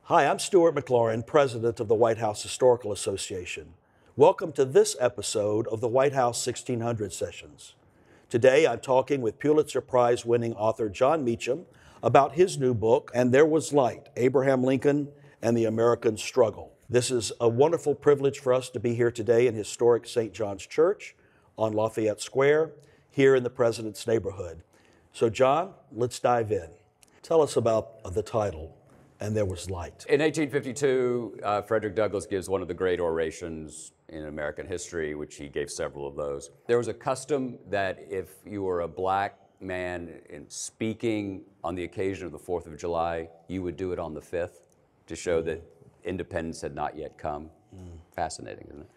Hi, I'm Stuart McLaurin, President of the White House Historical Association. Welcome to this episode of the White House 1600 Sessions. Today I'm talking with Pulitzer Prize winning author Jon Meacham about his new book, And There Was Light, Abraham Lincoln and the American Struggle. This is a wonderful privilege for us to be here today in historic St. John's Church on Lafayette Square, here in the President's neighborhood. So Jon, let's dive in. Tell us about the title, And There Was Light. In 1852, Frederick Douglass gives one of the great orations in American history, which he gave several of those. There was a custom that if you were a black man in speaking on the occasion of the 4th of July, you would do it on the 5th to show that independence had not yet come. Fascinating, isn't it?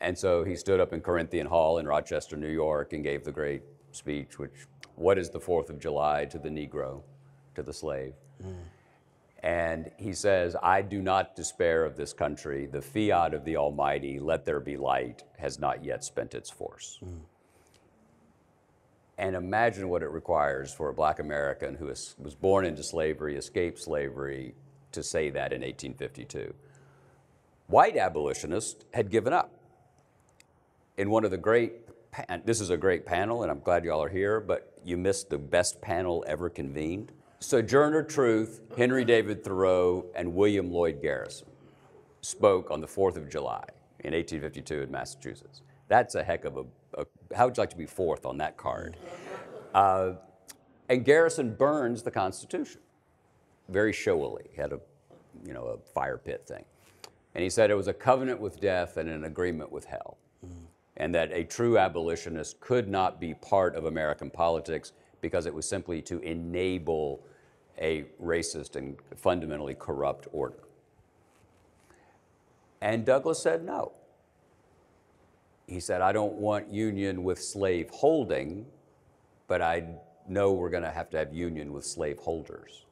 And so he stood up in Corinthian Hall in Rochester, New York, and gave the great speech, which, what is the 4th of July to the Negro, to the slave? And he says, I do not despair of this country. The fiat of the Almighty, let there be light, has not yet spent its force. And imagine what it requires for a black American who was born into slavery, escaped slavery, to say that in 1852. White abolitionists had given up. In one of the great, this is a great panel, and I'm glad you all are here, but you missed the best panel ever convened. Sojourner Truth, Henry David Thoreau, and William Lloyd Garrison spoke on the 4th of July in 1852 in Massachusetts. That's a heck of a how would you like to be fourth on that card? And Garrison burns the Constitution very showily. He had a fire pit thing. And he said it was a covenant with death and an agreement with hell. And that a true abolitionist could not be part of American politics because it was simply to enable a racist and fundamentally corrupt order. And Douglass said no. He said, I don't want union with slave holding, but I know we're going to have union with slave holders.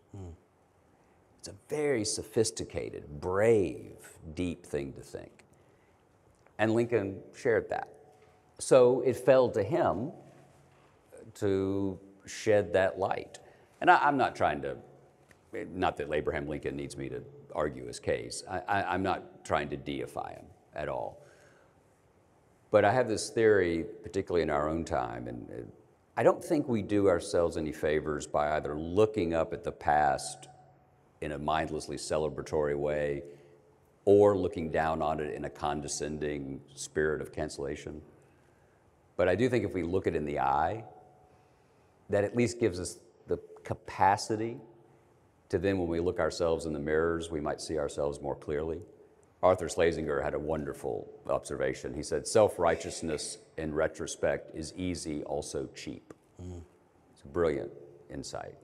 It's a very sophisticated, brave, deep thing to think. And Lincoln shared that. So it fell to him to shed that light. And I'm not trying to, not that Abraham Lincoln needs me to argue his case. I'm not trying to deify him at all. But I have this theory, particularly in our own time, and I don't think we do ourselves any favors by either looking up at the past in a mindlessly celebratory way or looking down on it in a condescending spirit of cancellation. But I do think if we look it in the eye, that at least gives us the capacity to then, when we look ourselves in the mirrors, we might see ourselves more clearly. Arthur Schlesinger had a wonderful observation. He said, self-righteousness in retrospect is easy, also cheap. It's a brilliant insight.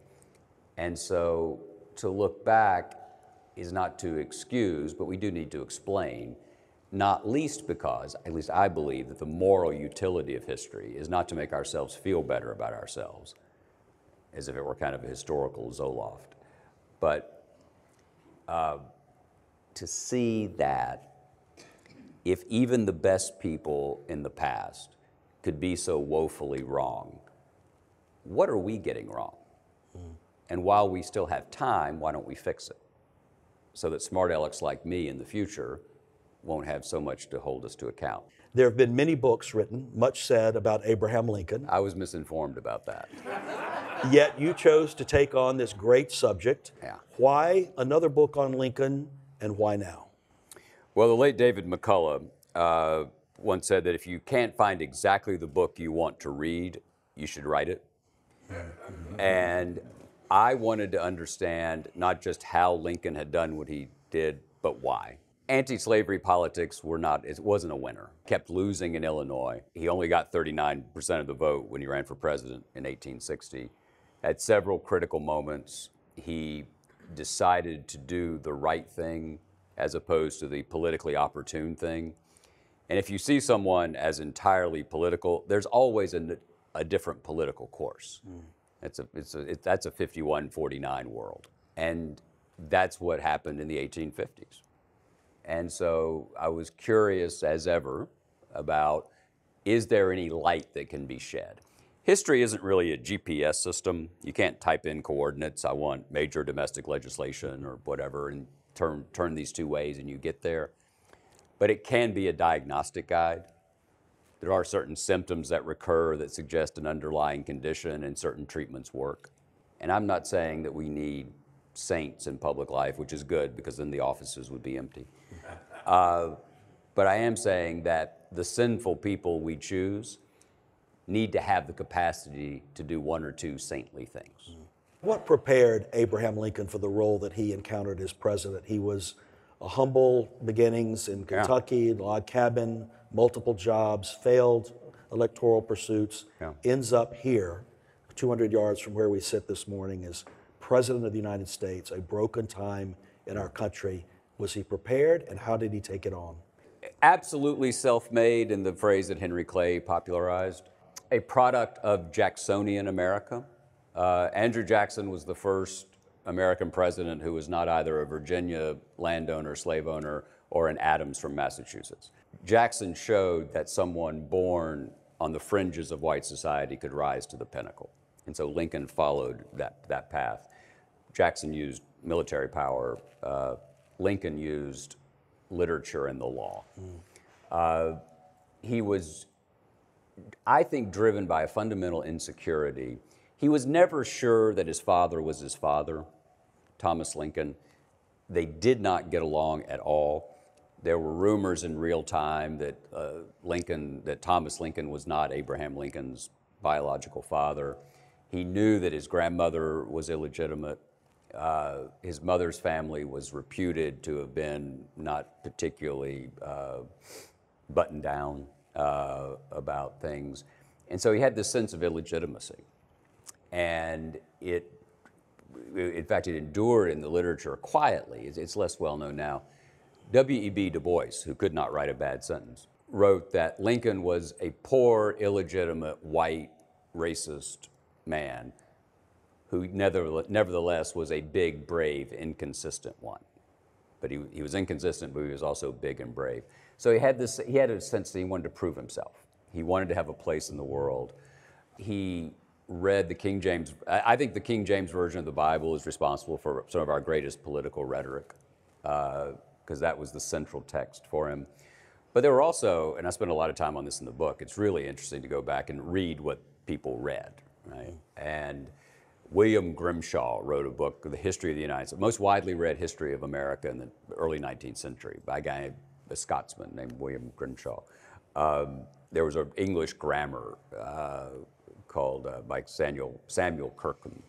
And so to look back is not to excuse, but we do need to explain, not least because, at least I believe, that the moral utility of history is not to make ourselves feel better about ourselves, as if it were kind of a historical Zoloft, but to see that if even the best people in the past could be so woefully wrong, what are we getting wrong? And while we still have time, why don't we fix it? So that smart alecks like me in the future won't have so much to hold us to account. There have been many books written, much said about Abraham Lincoln. I was misinformed about that. Yet you chose to take on this great subject. Yeah. Why another book on Lincoln, and why now? Well, the late David McCullough once said that if you can't find exactly the book you want to read, you should write it. And I wanted to understand not just how Lincoln had done what he did, but why. Anti-slavery politics it wasn't a winner. Kept losing in Illinois. He only got 39% of the vote when he ran for president in 1860. At several critical moments, he decided to do the right thing as opposed to the politically opportune thing. And if you see someone as entirely political, there's always a different political course. That's a 51-49 world. And that's what happened in the 1850s. And so I was curious as ever about, is there any light that can be shed? History isn't really a GPS system. You can't type in coordinates, I want major domestic legislation or whatever, and turn these two ways and you get there. But it can be a diagnostic guide. There are certain symptoms that recur that suggest an underlying condition, and certain treatments work. And I'm not saying that we need saints in public life, which is good because then the offices would be empty. But I am saying that the sinful people we choose need to have the capacity to do one or two saintly things. What prepared Abraham Lincoln for the role that he encountered as president? He was a humble beginnings in Kentucky, log cabin, multiple jobs, failed electoral pursuits, ends up here, 200 yards from where we sit this morning, as President of the United States, a broken time in our country. Was he prepared, and how did he take it on? Absolutely self-made, in the phrase that Henry Clay popularized. A product of Jacksonian America. Andrew Jackson was the first American president who was not either a Virginia landowner, slave owner, or an Adams from Massachusetts. Jackson showed that someone born on the fringes of white society could rise to the pinnacle. And so Lincoln followed that path. Jackson used military power. Lincoln used literature and the law. He was, I think, driven by a fundamental insecurity. He was never sure that his father was his father, Thomas Lincoln. They did not get along at all. There were rumors in real time that Thomas Lincoln was not Abraham Lincoln's biological father. He knew that his grandmother was illegitimate. His mother's family was reputed to have been not particularly buttoned down about things. And so he had this sense of illegitimacy. And in fact, it endured in the literature quietly. It's less well known now. W.E.B. Du Bois, who could not write a bad sentence, wrote that Lincoln was a poor, illegitimate, white, racist man who nevertheless was a big, brave, inconsistent one. But he was inconsistent, but he was also big and brave. So he had a sense that he wanted to prove himself. He wanted to have a place in the world. He read the King James. I think the King James Version of the Bible is responsible for some of our greatest political rhetoric, because that was the central text for him. But there were also, and I spent a lot of time on this in the book, it's really interesting to go back and read what people read, right? And William Grimshaw wrote a book, The History of the United States, most widely read history of America in the early 19th century by a Scotsman named William Grimshaw. There was an English grammar called by Samuel Kirkham.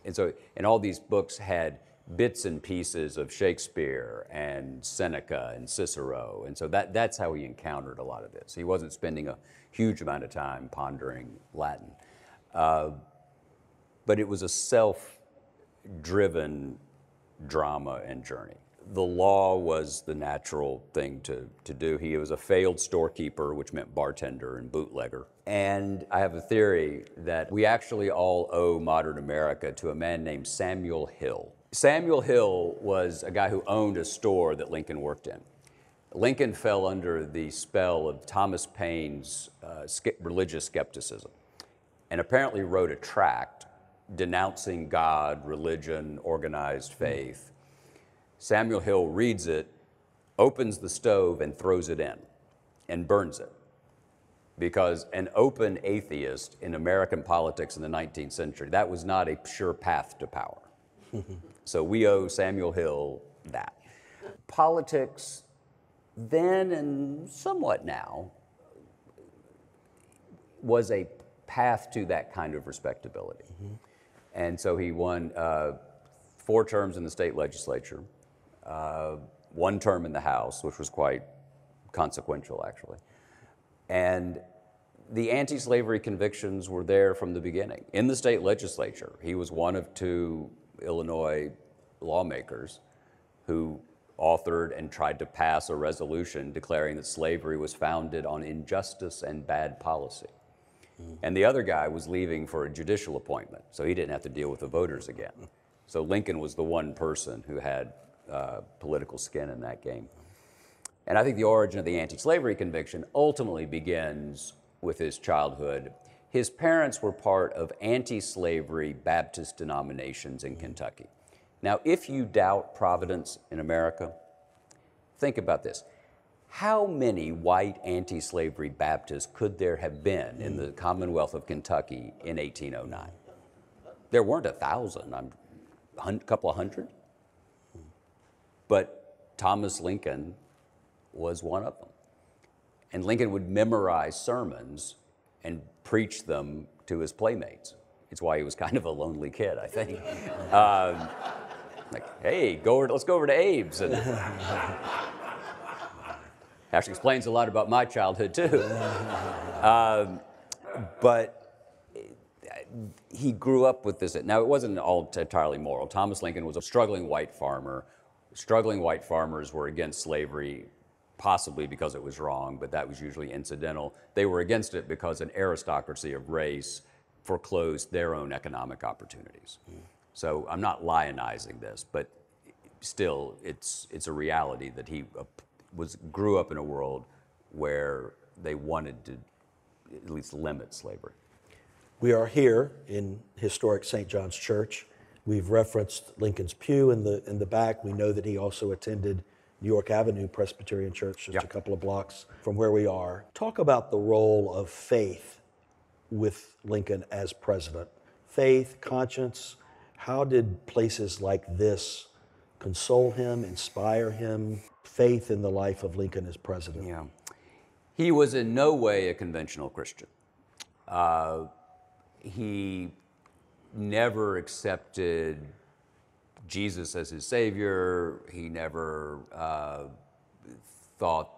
And all these books had bits and pieces of Shakespeare and Seneca and Cicero. And so that's how he encountered a lot of this. He wasn't spending a huge amount of time pondering Latin. But it was a self-driven drama and journey. The law was the natural thing to do. He was a failed storekeeper, which meant bartender and bootlegger. And I have a theory that we actually all owe modern America to a man named Samuel Hill. Samuel Hill was a guy who owned a store that Lincoln worked in. Lincoln fell under the spell of Thomas Paine's religious skepticism, and apparently wrote a tract denouncing God, religion, organized faith. Samuel Hill reads it, opens the stove and throws it in and burns it. Because an open atheist in American politics in the 19th century, that was not a sure path to power. So we owe Samuel Hill that. Politics then and somewhat now was a path to that kind of respectability. And so he won 4 terms in the state legislature, 1 term in the House, which was quite consequential, actually. And the anti-slavery convictions were there from the beginning. In the state legislature, he was one of 2 Illinois lawmakers who authored and tried to pass a resolution declaring that slavery was founded on injustice and bad policy. And the other guy was leaving for a judicial appointment, so he didn't have to deal with the voters again. So Lincoln was the one person who had political skin in that game. And I think the origin of the anti-slavery conviction ultimately begins with his childhood. His parents were part of anti-slavery Baptist denominations in Kentucky. Now, if you doubt providence in America, think about this. How many white anti-slavery Baptists could there have been in the Commonwealth of Kentucky in 1809? There weren't 1,000, a couple of hundred. But Thomas Lincoln was one of them. And Lincoln would memorize sermons and preach them to his playmates. It's why he was kind of a lonely kid, I think. Like, hey, let's go over to Abe's. And actually explains a lot about my childhood, too. But he grew up with this. Now, it wasn't all entirely moral. Thomas Lincoln was a struggling white farmer. Struggling white farmers were against slavery, possibly because it was wrong, but that was usually incidental. They were against it because an aristocracy of race foreclosed their own economic opportunities. So I'm not lionizing this, but still, it's a reality that he grew up in a world where they wanted to at least limit slavery. We are here in historic St. John's Church. We've referenced Lincoln's pew in the back. We know that he also attended New York Avenue Presbyterian Church, just a couple of blocks from where we are. Talk about the role of faith with Lincoln as president. Faith, conscience, how did places like this console him, inspire him? Faith in the life of Lincoln as president. Yeah. He was in no way a conventional Christian. He never accepted Jesus as his savior. He never thought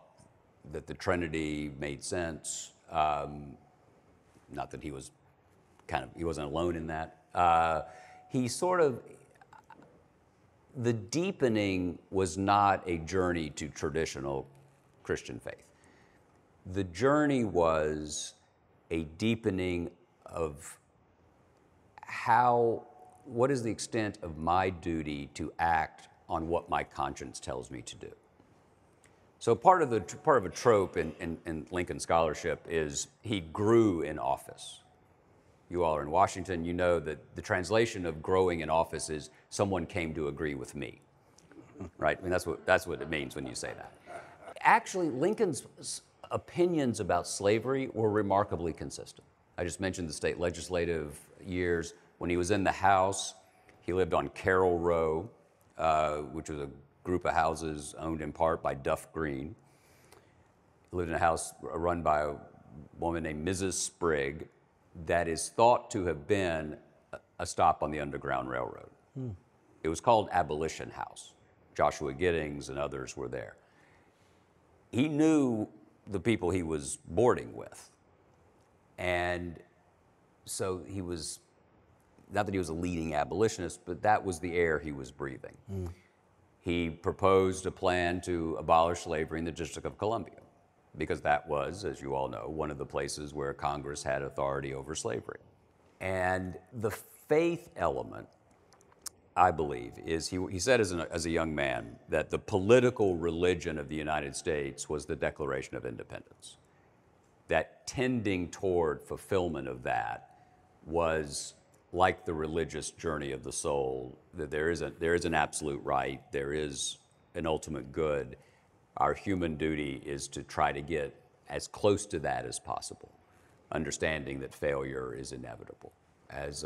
that the Trinity made sense. Not that he wasn't alone in that. The deepening was not a journey to traditional Christian faith. The journey was a deepening of what is the extent of my duty to act on what my conscience tells me to do. So part of a trope in Lincoln scholarship is he grew in office. You all are in Washington, you know that the translation of growing in office is someone came to agree with me, right? I mean, that's what it means when you say that. Actually, Lincoln's opinions about slavery were remarkably consistent. I just mentioned the state legislative years. When he was in the House, he lived on Carroll Row, which was a group of houses owned in part by Duff Green. He lived in a house run by a woman named Mrs. Sprigg that is thought to have been a stop on the Underground Railroad. It was called Abolition House. Joshua Giddings and others were there. He knew the people he was boarding with. And so he was, not that he was a leading abolitionist, but that was the air he was breathing. He proposed a plan to abolish slavery in the District of Columbia, because that was, as you all know, one of the places where Congress had authority over slavery. And the faith element, I believe, is he said as a young man that the political religion of the United States was the Declaration of Independence. That tending toward fulfillment of that was like the religious journey of the soul, that there is an absolute right, there is an ultimate good. Our human duty is to try to get as close to that as possible, understanding that failure is inevitable. As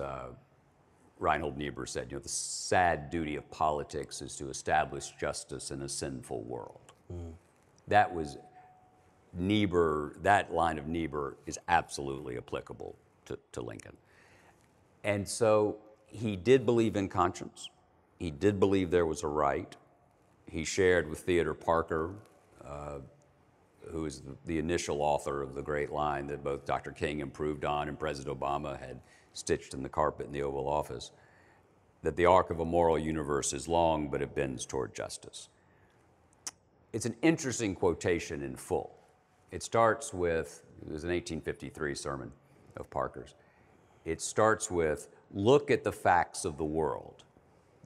Reinhold Niebuhr said, the sad duty of politics is to establish justice in a sinful world. That was Niebuhr, that line of Niebuhr is absolutely applicable to Lincoln. And so he did believe in conscience. He did believe there was a right. He shared with Theodore Parker, who is the initial author of the great line that both Dr. King improved on and President Obama had stitched in the carpet in the Oval Office, that the arc of a moral universe is long, but it bends toward justice. It's an interesting quotation in full. It starts with, it was an 1853 sermon of Parker's. It starts with, look at the facts of the world.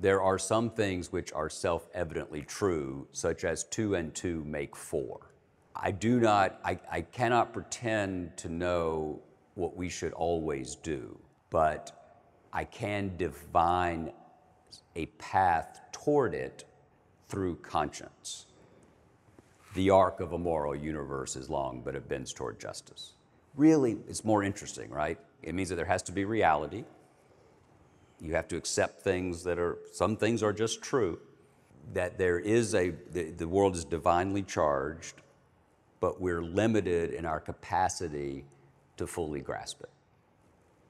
There are some things which are self-evidently true, such as 2 and 2 make 4. I cannot pretend to know what we should always do, but I can divine a path toward it through conscience. The arc of a moral universe is long, but it bends toward justice. Really, it's more interesting, right? It means that there has to be reality. You have to accept things some things are just true, that the world is divinely charged, but we're limited in our capacity to fully grasp it.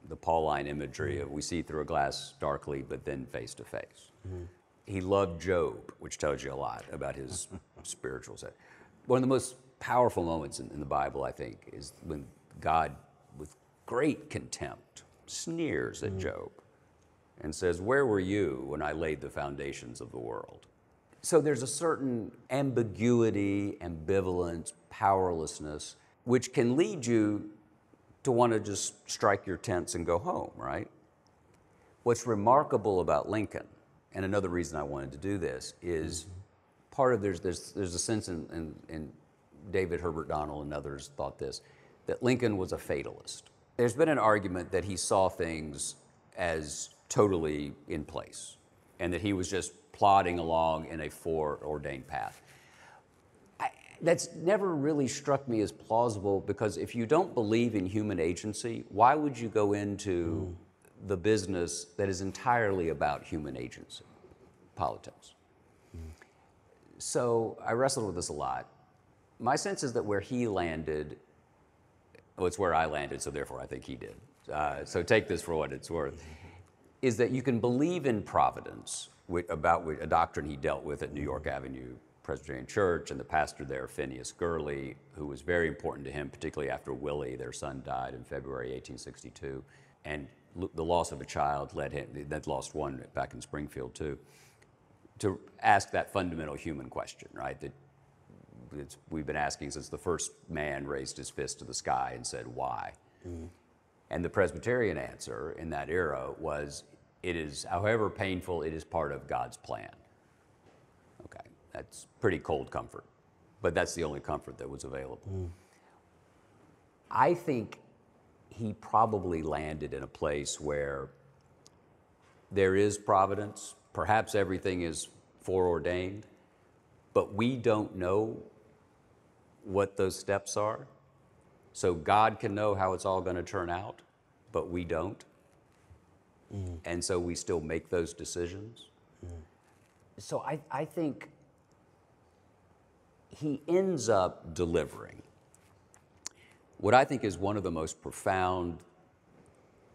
The Pauline imagery of we see through a glass darkly, but then face to face. He loved Job, which tells you a lot about his spiritual side. One of the most powerful moments in the Bible, I think, is when God, with great contempt, sneers at Job and says, "Where were you when I laid the foundations of the world?" So there's a certain ambiguity, ambivalence, powerlessness, which can lead you to want to just strike your tents and go home, right? What's remarkable about Lincoln, and another reason I wanted to do this, is part of there's a sense in David Herbert Donnell and others thought this, that Lincoln was a fatalist. There's been an argument that he saw things as totally in place and that he was just plodding along in a foreordained path. That's never really struck me as plausible, because if you don't believe in human agency, why would you go into the business that is entirely about human agency, politics? So I wrestled with this a lot. My sense is that where he landed, well, it's where I landed, so therefore I think he did. So take this for what it's worth, is that you can believe in providence, about a doctrine he dealt with at New York Avenue Presbyterian Church, and the pastor there, Phineas Gurley, who was very important to him, particularly after Willie, their son, died in February 1862, and the loss of a child led him, they'd lost one back in Springfield too, to ask that fundamental human question, right? That we've been asking since the first man raised his fist to the sky and said, why? And the Presbyterian answer in that era was, it is, however painful, it is part of God's plan. Okay, that's pretty cold comfort, but that's the only comfort that was available. I think he probably landed in a place where there is providence, perhaps everything is foreordained, but we don't know what those steps are. So God can know how it's all going to turn out, but we don't. And so we still make those decisions. So I think he ends up delivering what I think is one of the most profound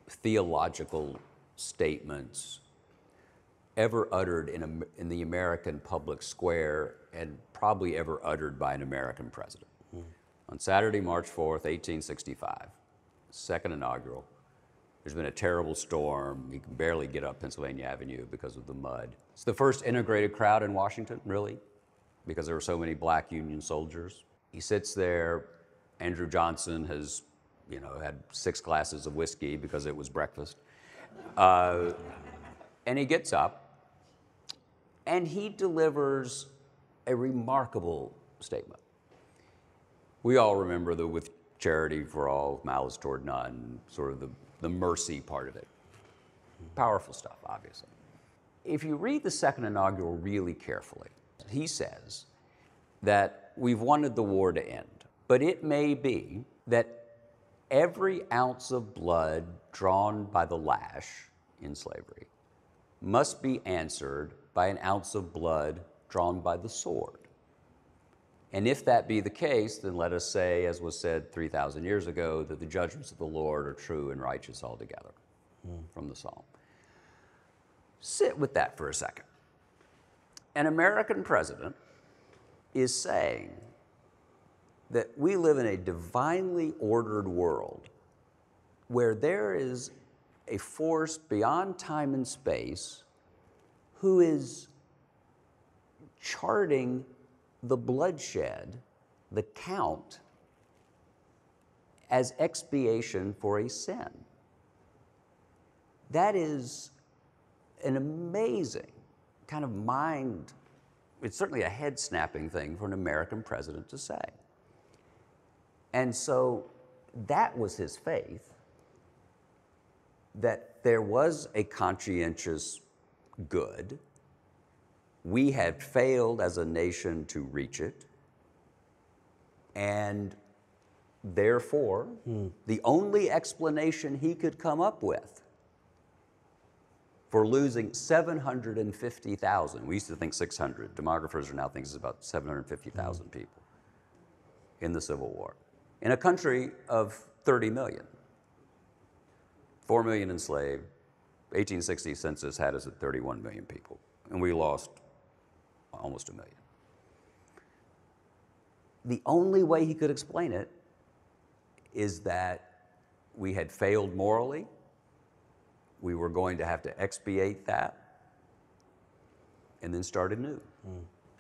theological statements ever uttered in the American public square, and probably ever uttered by an American president. On Saturday, March 4th, 1865, second inaugural, there's been a terrible storm. You can barely get up Pennsylvania Avenue because of the mud. It's the first integrated crowd in Washington, really, because there were so many black Union soldiers. He sits there. Andrew Johnson has, had 6 glasses of whiskey because it was breakfast. And he gets up, and he delivers a remarkable statement. We all remember the "with charity for all, malice toward none," sort of the mercy part of it. Powerful stuff, obviously. If you read the second inaugural really carefully, he says that we've wanted the war to end, but it may be that every ounce of blood drawn by the lash in slavery must be answered by an ounce of blood drawn by the sword. And if that be the case, then let us say, as was said 3,000 years ago, that the judgments of the Lord are true and righteous altogether, from the Psalm. Sit with that for a second. An American president is saying that we live in a divinely ordered world where there is a force beyond time and space who is charting the bloodshed, the count, as expiation for a sin. That is an amazing kind of it's certainly a head-snapping thing for an American president to say. And so that was his faith, that there was a conscientious good. We had failed as a nation to reach it. And therefore, the only explanation he could come up with for losing 750,000, we used to think 600, demographers are now thinking it's about 750,000 people in the Civil War, in a country of 30 million, 4 million enslaved. 1860 census had us at 31 million people, and we lost almost 1 million. The only way he could explain it is that we had failed morally. We were going to have to expiate that and then start anew.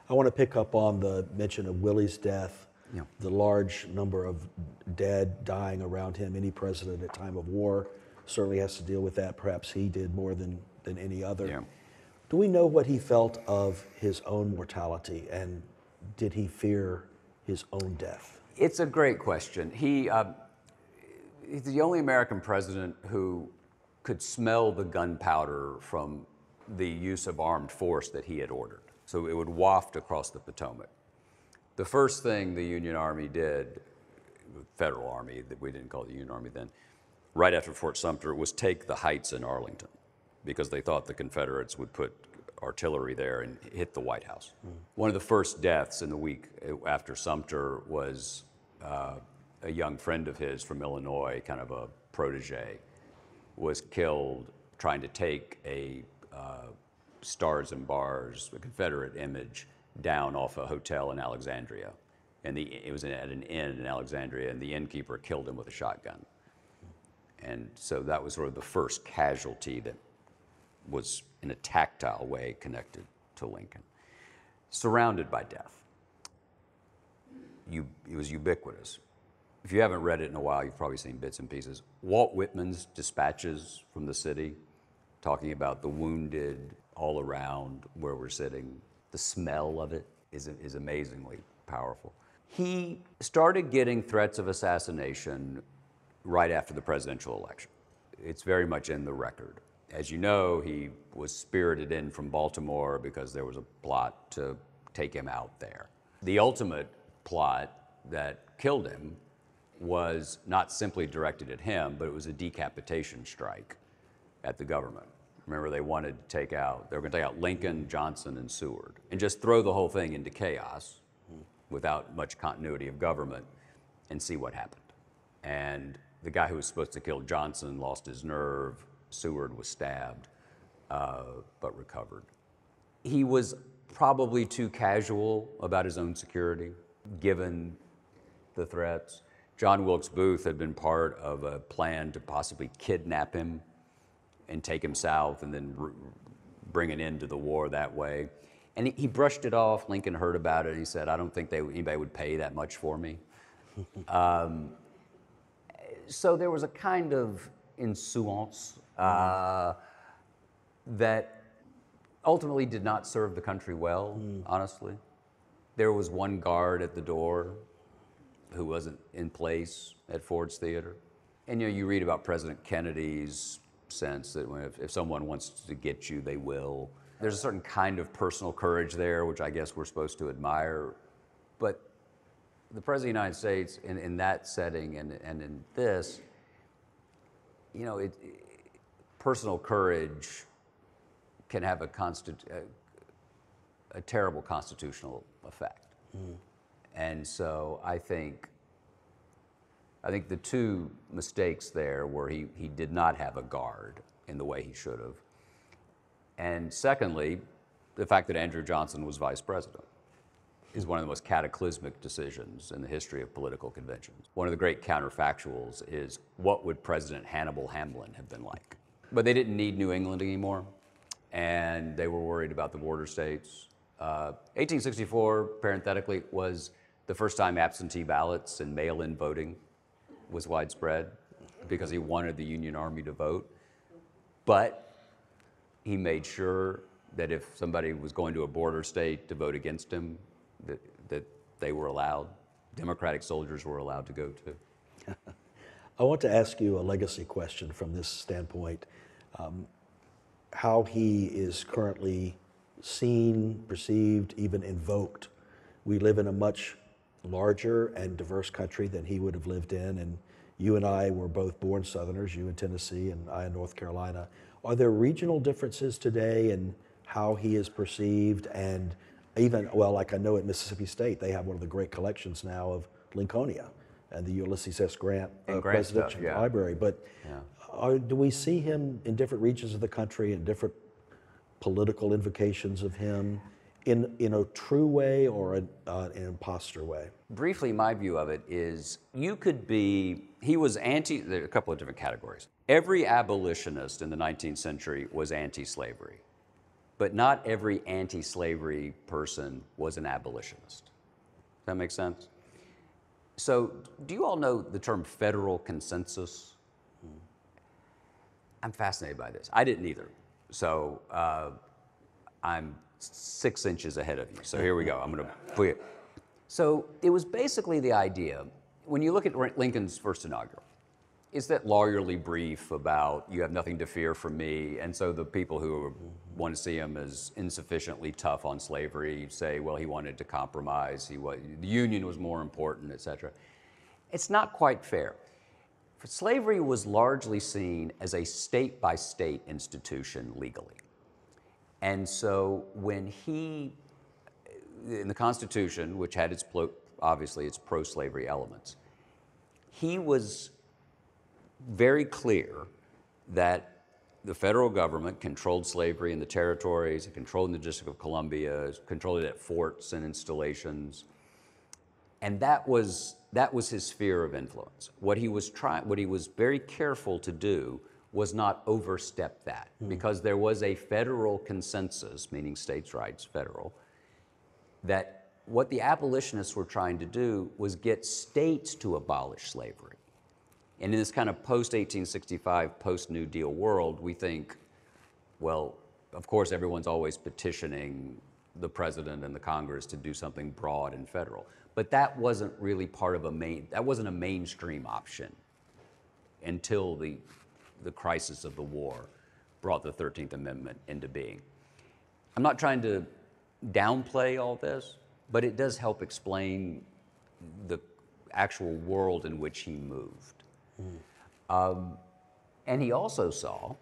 I want to pick up on the mention of Willie's death, Yeah. the large number of dead dying around him. Any president at time of war certainly has to deal with that. Perhaps he did more than any other. Yeah. Do we know what he felt of his own mortality, and did he fear his own death? It's a great question. He's the only American president who could smell the gunpowder from the use of armed force that he had ordered. So it would waft across the Potomac. The first thing the Union Army did, the Federal Army, that we didn't call it the Union Army then, right after Fort Sumter, was take the heights in Arlington, because they thought the Confederates would put artillery there and hit the White House. One of the first deaths in the week after Sumter was a young friend of his from Illinois, kind of a protege, was killed trying to take a Stars and Bars, a Confederate image, down off a hotel in Alexandria. And it was at an inn in Alexandria, and the innkeeper killed him with a shotgun. And so that was sort of the first casualty that was in a tactile way connected to Lincoln. Surrounded by death. It was ubiquitous. If you haven't read it in a while, you've probably seen bits and pieces. Walt Whitman's dispatches from the city, talking about the wounded all around where we're sitting. The smell of it is amazingly powerful. He started getting threats of assassination right after the presidential election. It's very much in the record. As you know, he was spirited in from Baltimore because there was a plot to take him out there. The ultimate plot that killed him was not simply directed at him, but it was a decapitation strike at the government. Remember, they were going to take out Lincoln, Johnson, and Seward, and just throw the whole thing into chaos without much continuity of government and see what happened. And the guy who was supposed to kill Johnson lost his nerve. Seward was stabbed, but recovered. He was probably too casual about his own security, given the threats. John Wilkes Booth had been part of a plan to possibly kidnap him and take him south and then bring an end to the war that way. And he brushed it off. Lincoln heard about it, and he said, I don't think anybody would pay that much for me. So there was a kind of insouciance that ultimately did not serve the country well, honestly. There was one guard at the door who wasn't in place at Ford's Theater. And you read about President Kennedy's sense that if someone wants to get you, they will. There's a certain kind of personal courage there, which I guess we're supposed to admire. But the President of the United States, in that setting and in this, personal courage can have a terrible constitutional effect. And so I think the two mistakes there were he did not have a guard in the way he should have. And secondly, the fact that Andrew Johnson was vice president is one of the most cataclysmic decisions in the history of political conventions. One of the great counterfactuals is, what would President Hannibal Hamlin have been like? But they didn't need New England anymore, and they were worried about the border states. 1864, parenthetically, was the first time absentee ballots and mail-in voting was widespread because he wanted the Union Army to vote. But he made sure that if somebody was going to a border state to vote against him, that they were allowed, Democratic soldiers were allowed to go to. I want to ask you a legacy question from this standpoint. how he is currently seen, perceived, even invoked. We live in a much larger and diverse country than he would have lived in, and you and I were both born Southerners, you in Tennessee and I in North Carolina. Are there regional differences today in how he is perceived? And even, well, like I know at Mississippi State, they have one of the great collections now of Lincolnia and the Ulysses S. Grant And Grant stuff, Presidential yeah. Library. But do we see him in different regions of the country and different political invocations of him in a true way or an imposter way? Briefly, my view of it is he was there are a couple of different categories. Every abolitionist in the 19th century was anti-slavery, but not every anti-slavery person was an abolitionist. Does that make sense? So, do you all know the term federal consensus? I'm fascinated by this. I didn't either. So, I'm 6 inches ahead of you. So here we go. I'm going to put it. So it was basically the idea, when you look at Lincoln's first inaugural, it's that lawyerly brief about you have nothing to fear from me. And so the people who want to see him as insufficiently tough on slavery say, well, he wanted to compromise. The Union was more important, et cetera. It's not quite fair. Slavery was largely seen as a state-by-state institution legally. And so when in the Constitution, which had obviously its pro-slavery elements, he was very clear that the federal government controlled slavery in the territories, it controlled in the District of Columbia, controlled it at forts and installations, and that was his sphere of influence. What he was very careful to do was not overstep that, because there was a federal consensus, meaning states' rights, federal, that what the abolitionists were trying to do was get states to abolish slavery. And in this kind of post-1865, post-New Deal world, we think, well, of course everyone's always petitioning the president and the Congress to do something broad and federal. But that wasn't really that wasn't a mainstream option until the crisis of the war brought the 13th Amendment into being. I'm not trying to downplay all this, but it does help explain the actual world in which he moved. And he also saw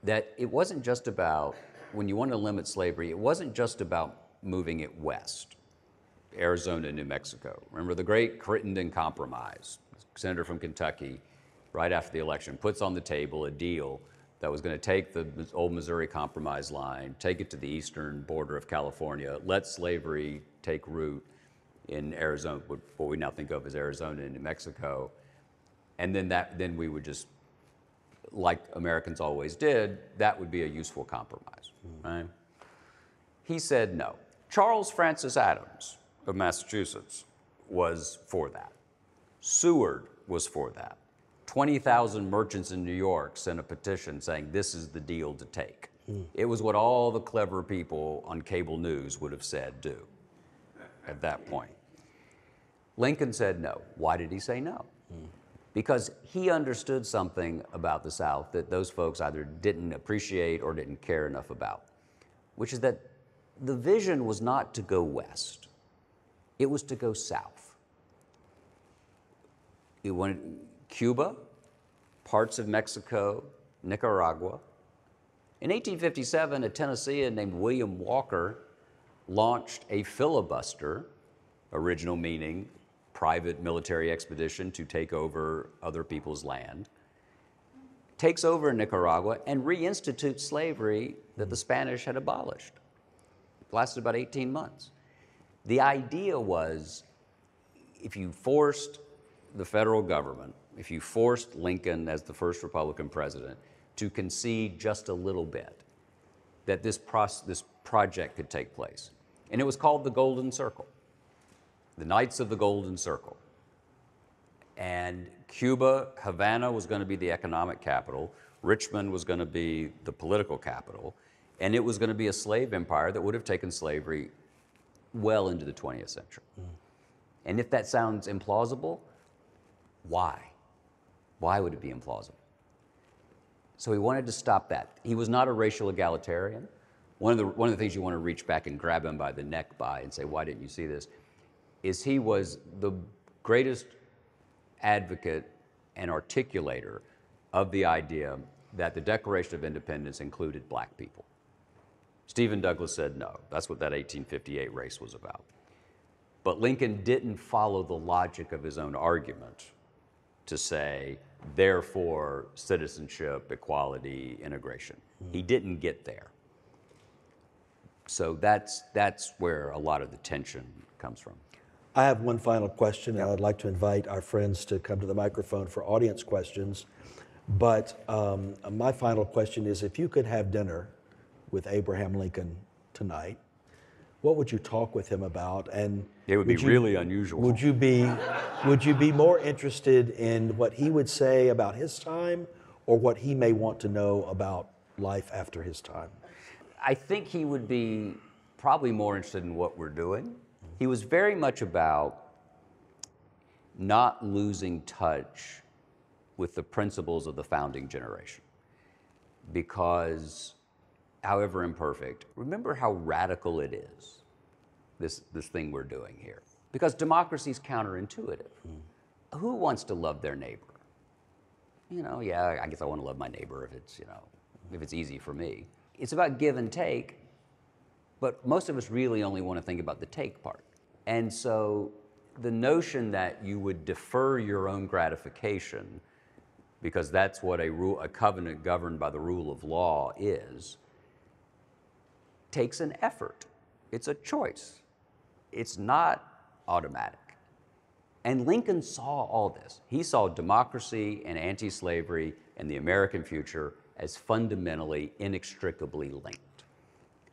that it wasn't just about, when you want to limit slavery, it wasn't just about moving it west, Arizona, New Mexico. Remember the great Crittenden Compromise, senator from Kentucky, right after the election, puts on the table a deal that was going to take the old Missouri Compromise line, take it to the eastern border of California, let slavery take root in Arizona, what we now think of as Arizona and New Mexico, and then we would just, like Americans always did, that would be a useful compromise, right? He said no. Charles Francis Adams of Massachusetts was for that. Seward was for that. 20,000 merchants in New York sent a petition saying this is the deal to take. It was what all the clever people on cable news would have said do at that point. Lincoln said no. Why did he say no? Because he understood something about the South that those folks either didn't appreciate or didn't care enough about, which is that the vision was not to go west. It was to go south. It wanted Cuba, parts of Mexico, Nicaragua. In 1857, a Tennessean named William Walker launched a filibuster, original meaning private military expedition to take over other people's land, takes over Nicaragua and reinstitutes slavery that the Spanish had abolished. It lasted about 18 months. The idea was, if you forced the federal government, if you forced Lincoln as the first Republican president to concede just a little bit, that this project could take place. And it was called the Golden Circle, the Knights of the Golden Circle. And Cuba, Havana was going to be the economic capital, Richmond was going to be the political capital, and it was going to be a slave empire that would have taken slavery well into the 20th century. And if that sounds implausible, why? Why would it be implausible? So he wanted to stop that. He was not a racial egalitarian. One of the things you want to reach back and grab him by the neck by and say, why didn't you see this, is he was the greatest advocate and articulator of the idea that the Declaration of Independence included black people. Stephen Douglas said no. That's what that 1858 race was about. But Lincoln didn't follow the logic of his own argument to say, therefore, citizenship, equality, integration. He didn't get there. So that's where a lot of the tension comes from. I have one final question, and I'd like to invite our friends to come to the microphone for audience questions. But my final question is, if you could have dinner with Abraham Lincoln tonight, what would you talk with him about? And it would be really unusual. Would you be more interested in what he would say about his time, or what he may want to know about life after his time? I think he would be probably more interested in what we're doing. He was very much about not losing touch with the principles of the founding generation. Because, however imperfect, remember how radical it is, this thing we're doing here. Because democracy is counterintuitive. Who wants to love their neighbor? You know, yeah, I guess I want to love my neighbor if it's, if it's easy for me. It's about give and take, but most of us really only want to think about the take part. And so the notion that you would defer your own gratification, because that's what a covenant governed by the rule of law is, takes an effort. It's a choice. It's not automatic. And Lincoln saw all this. He saw democracy and anti-slavery and the American future as fundamentally, inextricably linked.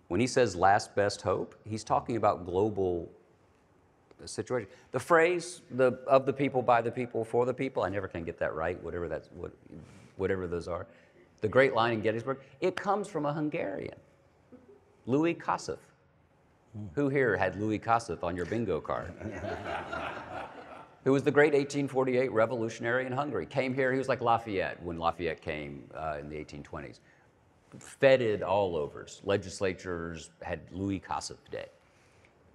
When he says last best hope, he's talking about global situation. The phrase, of the people, by the people, for the people, I never can get that right, whatever those are. The great line in Gettysburg, it comes from a Hungarian, Louis Kossuth. Who here had Louis Kossuth on your bingo card? Who was the great 1848 revolutionary in Hungary. Came here, he was like Lafayette when Lafayette came in the 1820s. Feted all overs. Legislatures had Louis Kossuth Day.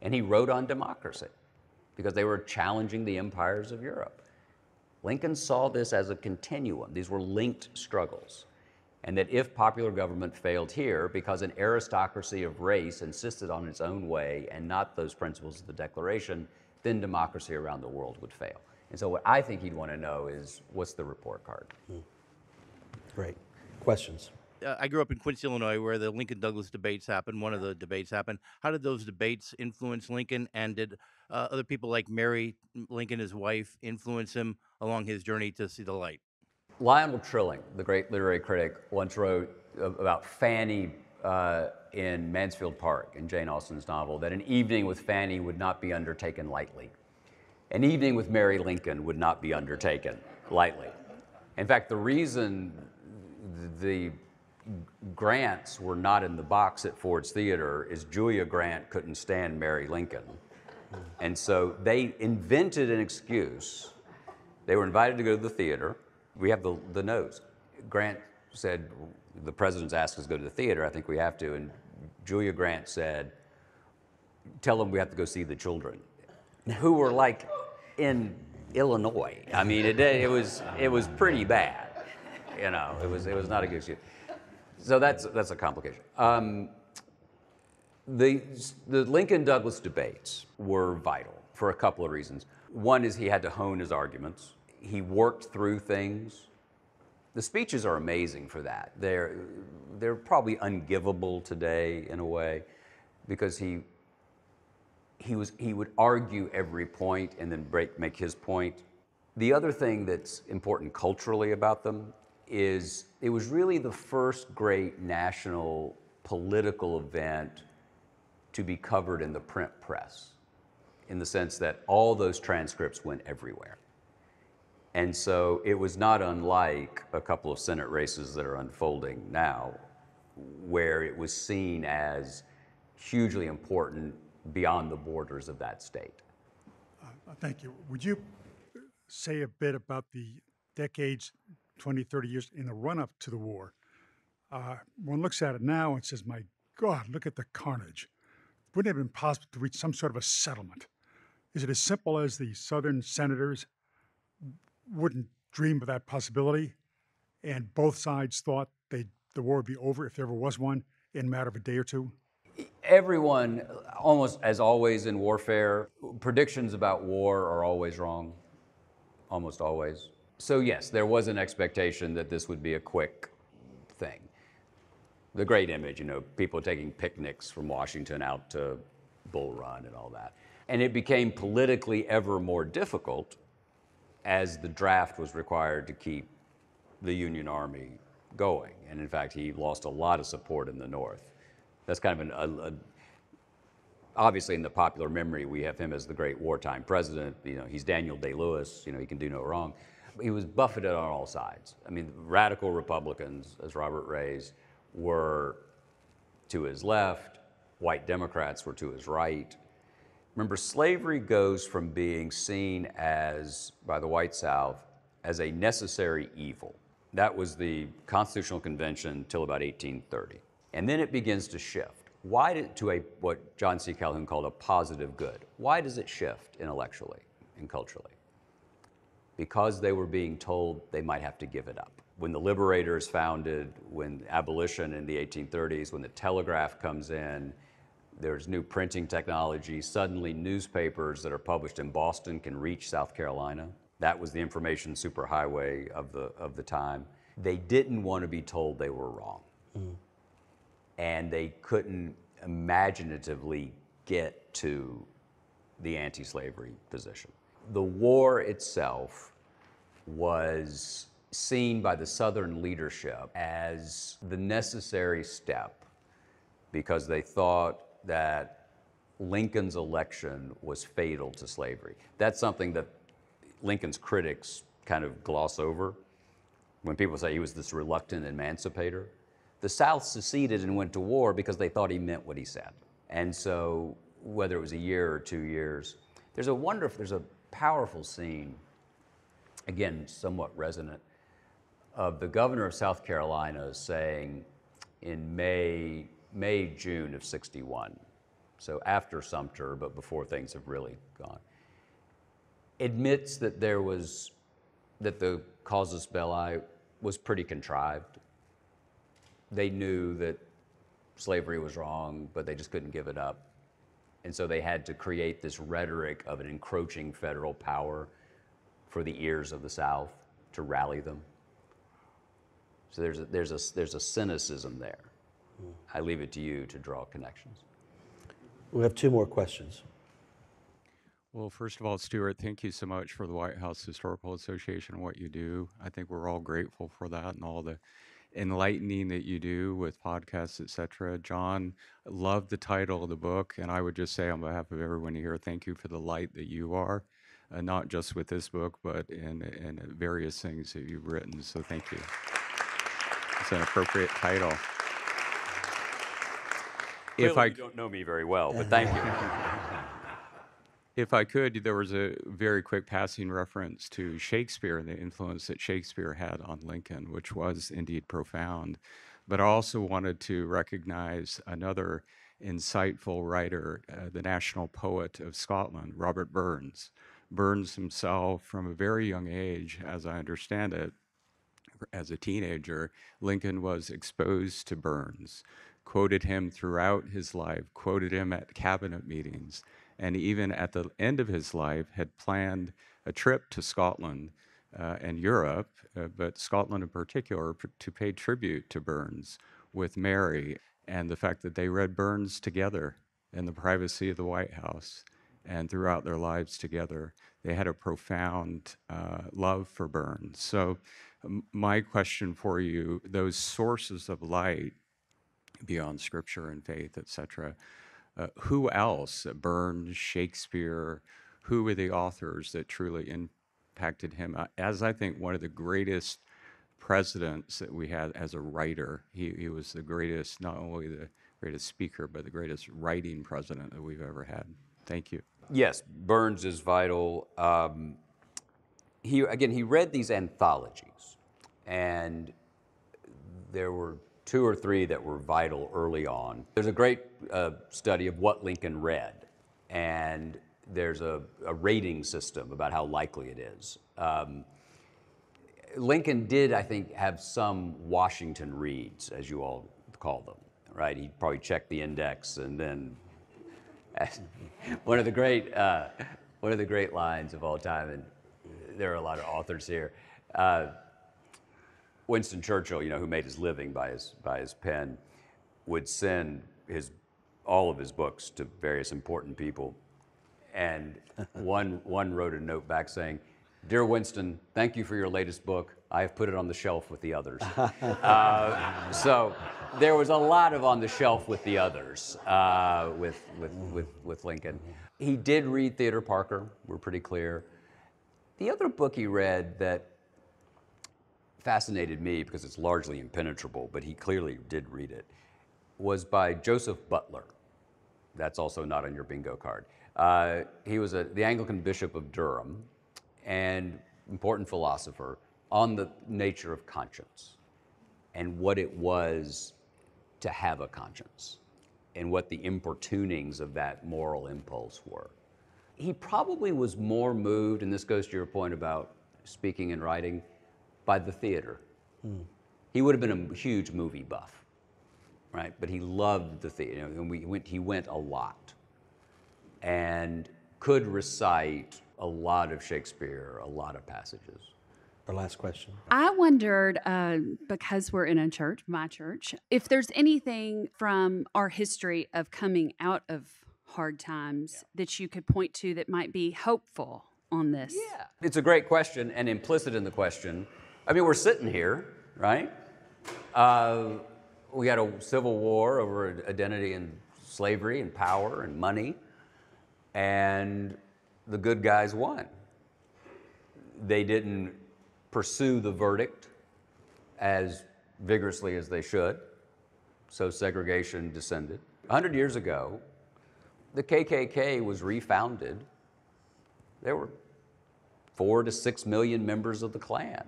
And he wrote on democracy because they were challenging the empires of Europe. Lincoln saw this as a continuum. These were linked struggles. And that if popular government failed here because an aristocracy of race insisted on its own way and not those principles of the Declaration, then democracy around the world would fail. And so what I think he'd want to know is, what's the report card? Great. Questions? I grew up in Quincy, Illinois, where the Lincoln-Douglas debates happened. One of the debates happened. How did those debates influence Lincoln? And did other people like Mary Lincoln, his wife, influence him along his journey to see the light? Lionel Trilling, the great literary critic, once wrote about Fanny in Mansfield Park in Jane Austen's novel, that an evening with Fanny would not be undertaken lightly. An evening with Mary Lincoln would not be undertaken lightly. In fact, the reason the Grants were not in the box at Ford's Theater is Julia Grant couldn't stand Mary Lincoln. And so they invented an excuse. They were invited to go to the theater. We have the notes. Grant said, the president's asked us to go to the theater, I think we have to. And Julia Grant said, tell them we have to go see the children, who were like in Illinois. I mean, it was pretty bad. You know, it was not a good excuse. So that's a complication. The Lincoln-Douglas debates were vital for a couple of reasons. One is he had to hone his arguments. He worked through things. The speeches are amazing for that. They're probably ungivable today in a way, because he would argue every point and then make his point. The other thing that's important culturally about them is it was really the first great national political event to be covered in the print press, in the sense that all those transcripts went everywhere. And so it was not unlike a couple of Senate races that are unfolding now, where it was seen as hugely important beyond the borders of that state. Thank you. Would you say a bit about the decades, 20, 30 years in the run-up to the war, one looks at it now and says, my God, look at the carnage. Wouldn't it have been possible to reach some sort of a settlement? Is it as simple as the Southern senators wouldn't dream of that possibility, and both sides thought the war would be over, if there ever was one, in a matter of a day or two? Everyone, almost as always in warfare, predictions about war are always wrong, almost always. So yes, there was an expectation that this would be a quick thing. The great image, people taking picnics from Washington out to Bull Run and all that. And it became politically ever more difficult as the draft was required to keep the Union Army going. And in fact, he lost a lot of support in the North. That's kind of obviously in the popular memory, we have him as the great wartime president. He's Daniel Day-Lewis, he can do no wrong. He was buffeted on all sides. I mean, radical Republicans, as Robert raised, were to his left. White Democrats were to his right. Remember, slavery goes from being seen as, by the white South, as a necessary evil. That was the Constitutional Convention till about 1830. And then it begins to shift. What John C. Calhoun called a positive good. Why does it shift intellectually and culturally? Because they were being told they might have to give it up. When the Liberators founded, when abolition in the 1830s, when the telegraph comes in, there's new printing technology. Suddenly newspapers that are published in Boston can reach South Carolina. That was the information superhighway of the time. They didn't want to be told they were wrong. Mm. And they couldn't imaginatively get to the anti-slavery position. The war itself was seen by the Southern leadership as the necessary step because they thought that Lincoln's election was fatal to slavery. That's something that Lincoln's critics kind of gloss over when people say he was this reluctant emancipator. The South seceded and went to war because they thought he meant what he said. And so whether it was a year or 2 years, there's a powerful scene, again, somewhat resonant, of the governor of South Carolina saying in June of 61, so after Sumter, but before things have really gone, admits that that the casus belli was pretty contrived. They knew that slavery was wrong, but they just couldn't give it up. And so they had to create this rhetoric of an encroaching federal power for the ears of the South to rally them. So there's a cynicism there. I leave it to you to draw connections. We have 2 more questions. Well, first of all, Stuart, thank you so much for the White House Historical Association and what you do. I think we're all grateful for that and all the enlightening that you do with podcasts, et cetera. John, I love the title of the book, and I would just say on behalf of everyone here, thank you for the light that you are, not just with this book, but in various things that you've written. So thank you. It's an appropriate title. Clearly, you don't know me very well, but thank you. If I could, there was a very quick passing reference to Shakespeare and the influence that Shakespeare had on Lincoln, which was indeed profound. But I also wanted to recognize another insightful writer, the national poet of Scotland, Robert Burns. Burns himself, from a very young age, as I understand it, as a teenager, Lincoln was exposed to Burns, quoted him throughout his life, quoted him at cabinet meetings, and even at the end of his life had planned a trip to Scotland and Europe, but Scotland in particular, to pay tribute to Burns with Mary, and the fact that they read Burns together in the privacy of the White House and throughout their lives together. They had a profound love for Burns. So my question for you, those sources of light beyond scripture and faith, et cetera, who else, Burns, Shakespeare, who were the authors that truly impacted him as I think one of the greatest presidents that we had as a writer? He was the greatest, not only the greatest speaker, but the greatest writing president that we've ever had. Thank you. Yes, Burns is vital. He read these anthologies, and there were two or three that were vital early on. There's a great study of what Lincoln read, and there's a rating system about how likely it is. Lincoln did, I think, have some Washington reads, as you all call them, right? He probably checked the index, and then one of the great lines of all time, and there are a lot of authors here. Winston Churchill, who made his living by his pen, would send all of his books to various important people, and one wrote a note back saying, "Dear Winston, thank you for your latest book. I have put it on the shelf with the others." So there was a lot of on the shelf with the others with Lincoln. He did read Theodore Parker. We're pretty clear. The other book he read that fascinated me, because it's largely impenetrable, but he clearly did read it, was by Joseph Butler. That's also not on your bingo card. He was the Anglican Bishop of Durham, and important philosopher on the nature of conscience and what it was to have a conscience and what the importunings of that moral impulse were. He probably was more moved, and this goes to your point about speaking and writing, by the theater. He would have been a huge movie buff, right? But he loved the theater, and he went a lot and could recite a lot of Shakespeare, a lot of passages. Our last question. I wondered, because we're in a church, my church, if there's anything from our history of coming out of hard times that you could point to that might be hopeful on this. Yeah, it's a great question, and implicit in the question, we're sitting here, right? We had a civil war over identity and slavery and power and money, and the good guys won. They didn't pursue the verdict as vigorously as they should, so segregation descended. 100 years ago, the KKK was refounded. There were 4 to 6 million members of the Klan.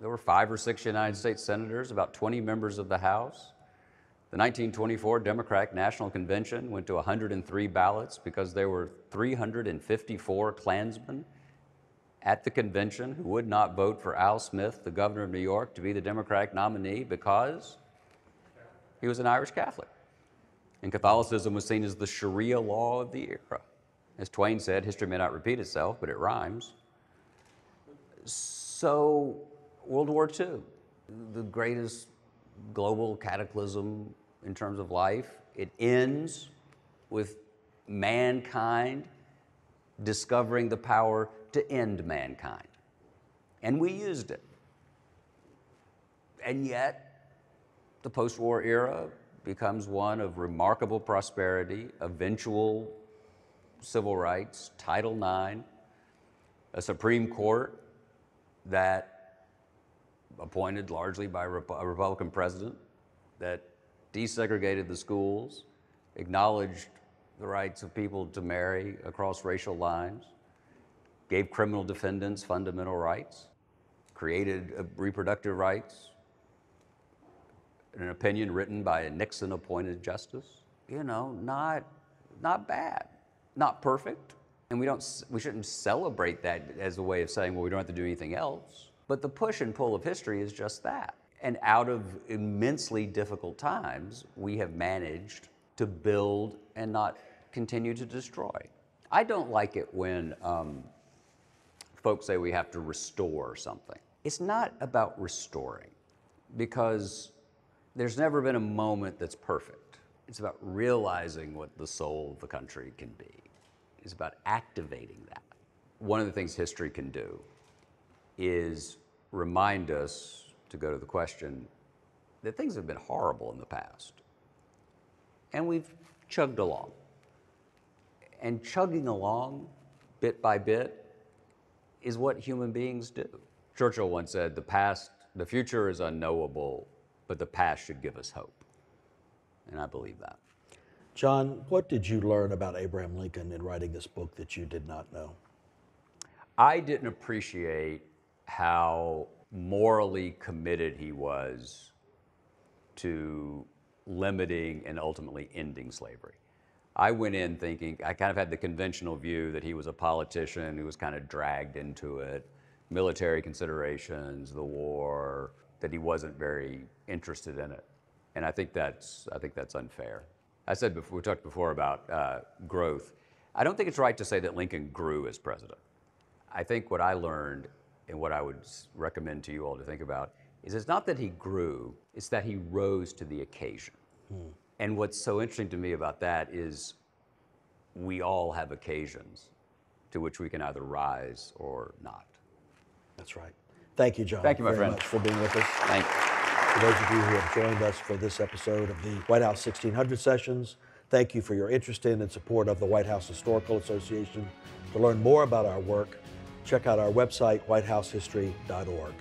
There were 5 or 6 United States senators, about 20 members of the House. The 1924 Democratic National Convention went to 103 ballots because there were 354 Klansmen at the convention who would not vote for Al Smith, the governor of New York, to be the Democratic nominee because he was an Irish Catholic. And Catholicism was seen as the Sharia law of the era. As Twain said, history may not repeat itself, but it rhymes. So, World War II, the greatest global cataclysm in terms of life, it ends with mankind discovering the power to end mankind. And we used it. And yet, the post-war era becomes one of remarkable prosperity, eventual civil rights, Title IX, a Supreme Court that appointed largely by a Republican president, that desegregated the schools, acknowledged the rights of people to marry across racial lines, gave criminal defendants fundamental rights, created reproductive rights, an opinion written by a Nixon-appointed justice. Not bad, not perfect, and we shouldn't celebrate that as a way of saying, well, we don't have to do anything else. But the push and pull of history is just that. And out of immensely difficult times, we have managed to build and not continue to destroy. I don't like it when folks say we have to restore something. It's not about restoring, because there's never been a moment that's perfect. It's about realizing what the soul of the country can be. It's about activating that. One of the things history can do is remind us, to go to the question, that things have been horrible in the past. And we've chugged along. And chugging along, bit by bit, is what human beings do. Churchill once said, the future is unknowable, but the past should give us hope. And I believe that. John, what did you learn about Abraham Lincoln in writing this book that you did not know? I didn't appreciate how morally committed he was to limiting and ultimately ending slavery. I went in thinking, I kind of had the conventional view that he was a politician who was kind of dragged into it, military considerations, the war, that he wasn't very interested in it. And I think that's unfair. I said before, we talked before about growth. I don't think it's right to say that Lincoln grew as president. I think what I learned and what I would recommend to you all to think about is it's not that he grew, it's that he rose to the occasion. And what's so interesting to me about that is we all have occasions to which we can either rise or not. That's right. Thank you, John. Thank you, my very friend. much for being with us. Thank you. For those of you who have joined us for this episode of the White House 1600 Sessions, thank you for your interest in and support of the White House Historical Association. To learn more about our work, check out our website, whitehousehistory.org.